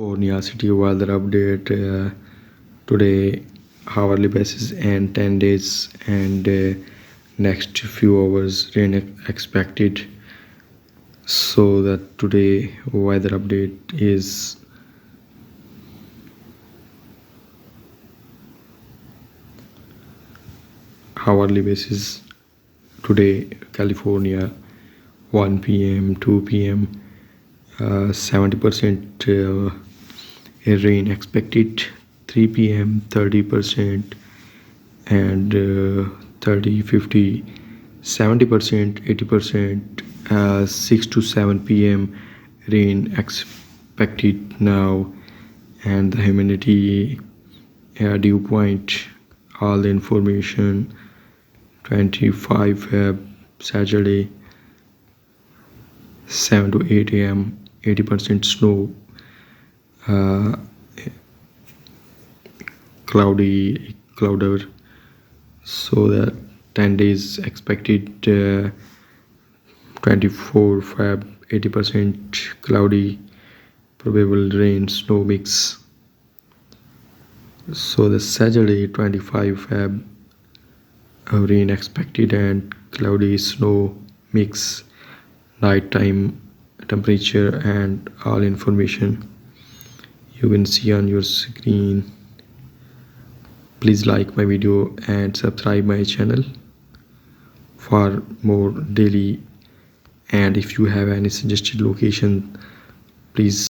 California city weather update today hourly basis and 10 days and next few hours rain expected. So that today weather update is hourly basis. Today California 1 p.m. 2 p.m. 70% rain expected. 3 p.m. 30% and 30 50 70% 80%. 6 to 7 p.m. rain expected now, and the humidity, dew point, all the information. 25 Feb Saturday 7 to 8 a.m. 80% snow, uh, clouder. So that 10 days expected. 24 Feb 80% cloudy, probable rain snow mix. So the Saturday 25 Feb rain expected and cloudy snow mix. Night time temperature and all information you can see on your screen. Please like my video and subscribe my channel for more daily, and if you have any suggested location, please